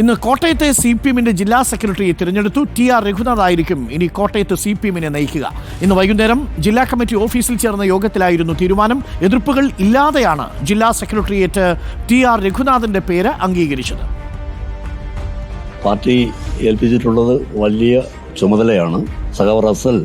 ഇന്ന് കോട്ടയത്തെ CPM ജില്ലാ സെക്രട്ടറിയെ തിരഞ്ഞെടുത്തു. TR രഘുനാഥ് ആയിരിക്കും ഇനി കോട്ടയത്ത് CPM നയിക്കുക. ഇന്ന് വൈകുന്നേരം ജില്ലാ കമ്മിറ്റി ഓഫീസിൽ ചേർന്ന യോഗത്തിലായിരുന്നു തീരുമാനം. എതിർപ്പുകൾ ഇല്ലാതെയാണ് ജില്ലാ സെക്രട്ടേറിയറ്റ് TR രഘുനാഥിന്റെ പേര് അംഗീകരിച്ചത്. പാർട്ടി ഏൽപ്പിച്ചിട്ടുള്ളത് വലിയ ചുമതലയാണ്. സഖാവ് റസൽ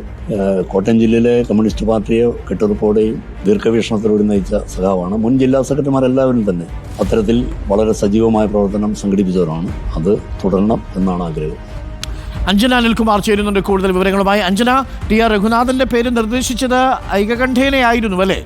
കോട്ടയം ജില്ലയിലെ കമ്മ്യൂണിസ്റ്റ് പാർട്ടിയെ കെട്ടുറപ്പോടെയും ദീർഘവീക്ഷണത്തിലൂടെ നയിച്ച സഖാവാണ്. മുൻ ജില്ലാ സെക്രട്ടറിമാരെല്ലാവരും തന്നെ അത്തരത്തിൽ വളരെ സജീവമായ പ്രവർത്തനം സംഘടിപ്പിച്ചവരാണ്. അത് തുടരണം എന്നാണ് ആഗ്രഹം. അഞ്ജന അനിൽകുമാർ ചേരുന്നുണ്ട് കൂടുതൽ വിവരങ്ങളുമായി. അഞ്ജന, TR രഘുനാഥിന്റെ പേര് നിർദ്ദേശിച്ചത് ഐകകണ്ഠേനയായിരുന്നു അല്ലേ?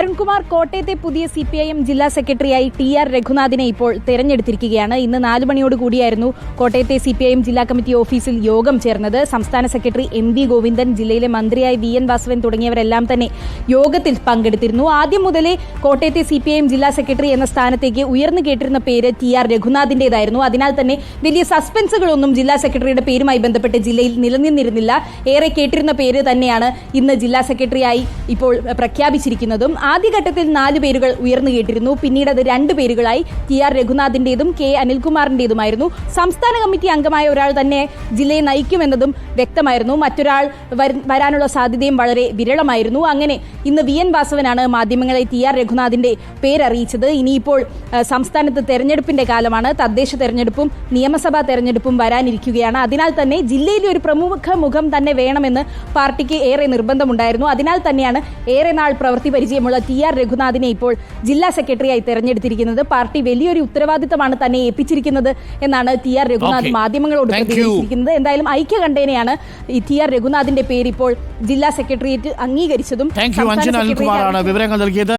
അരുൺകുമാർ, കോട്ടയത്തെ പുതിയ CPIM ജില്ലാ സെക്രട്ടറിയായി TR രഘുനാഥിനെ ഇപ്പോൾ തെരഞ്ഞെടുത്തിരിക്കുകയാണ്. ഇന്ന് 4 മണിയോട് കൂടിയായിരുന്നു കോട്ടയത്തെ CPIM ജില്ലാ കമ്മിറ്റി ഓഫീസിൽ യോഗം ചേർന്നത്. സംസ്ഥാന സെക്രട്ടറി MV ഗോവിന്ദൻ, ജില്ലയിലെ മന്ത്രിയായ VN വാസവൻ തുടങ്ങിയവരെല്ലാം തന്നെ യോഗത്തിൽ പങ്കെടുത്തിരുന്നു. ആദ്യം മുതലേ കോട്ടയത്തെ CPIM ജില്ലാ സെക്രട്ടറി എന്ന സ്ഥാനത്തേക്ക് ഉയർന്നു കേട്ടിരുന്ന പേര് TR രഘുനാഥിന്റേതായിരുന്നു. അതിനാൽ തന്നെ വലിയ സസ്പെൻസുകളൊന്നും ജില്ലാ സെക്രട്ടറിയുടെ പേരുമായി ബന്ധപ്പെട്ട് ജില്ലയിൽ നിലനിന്നിരുന്നില്ല. ഏറെ കേട്ടിരുന്ന പേര് തന്നെയാണ് ഇന്ന് ജില്ലാ സെക്രട്ടറിയായി ഇപ്പോൾ പ്രഖ്യാപിച്ചിരിക്കുന്നതും. ആദ്യഘട്ടത്തിൽ 4 പേരുകൾ ഉയർന്നു കേട്ടിരുന്നു. പിന്നീട് അത് 2 പേരുകളായി. TR രഘുനാഥിന്റേതും K അനിൽകുമാറിന്റേതുമായിരുന്നു. സംസ്ഥാന കമ്മിറ്റി അംഗമായ ഒരാൾ തന്നെ ജില്ലയെ നയിക്കുമെന്നതും വ്യക്തമായിരുന്നു. മറ്റൊരാൾ വരാനുള്ള സാധ്യതയും വളരെ വിരളമായിരുന്നു. അങ്ങനെ ഇന്ന് VN വാസവനാണ് മാധ്യമങ്ങളെ TR രഘുനാഥിന്റെ പേരറിയിച്ചത്. ഇനിയിപ്പോൾ സംസ്ഥാനത്ത് തെരഞ്ഞെടുപ്പിന്റെ കാലമാണ്. തദ്ദേശ തെരഞ്ഞെടുപ്പും നിയമസഭാ തെരഞ്ഞെടുപ്പും വരാനിരിക്കുകയാണ്. അതിനാൽ തന്നെ ജില്ലയിലെ ഒരു പ്രമുഖ മുഖം തന്നെ വേണമെന്ന് പാർട്ടിക്ക് ഏറെ നിർബന്ധമുണ്ടായിരുന്നു. അതിനാൽ തന്നെയാണ് ഏറെ നാൾ പ്രവൃത്തി പരിചയമുള്ള TR രഘുനാഥിനെ ഇപ്പോൾ ജില്ലാ സെക്രട്ടറിയായി തെരഞ്ഞെടുത്തിരിക്കുന്നത്. പാർട്ടി വലിയൊരു ഉത്തരവാദിത്തമാണ് തന്നെ ഏൽപ്പിച്ചിരിക്കുന്നത് എന്നാണ് TR രഘുനാഥ് മാധ്യമങ്ങളോട് പ്രതികരിച്ചിരിക്കുന്നത്. എന്തായാലും ഐക്യകണ്ഠേനയാണ് ഈ TR രഘുനാഥിന്റെ പേര് ഇപ്പോൾ ജില്ലാ സെക്രട്ടേറിയറ്റ് അംഗീകരിച്ചതും. വിവരങ്ങൾ നൽകിയത്.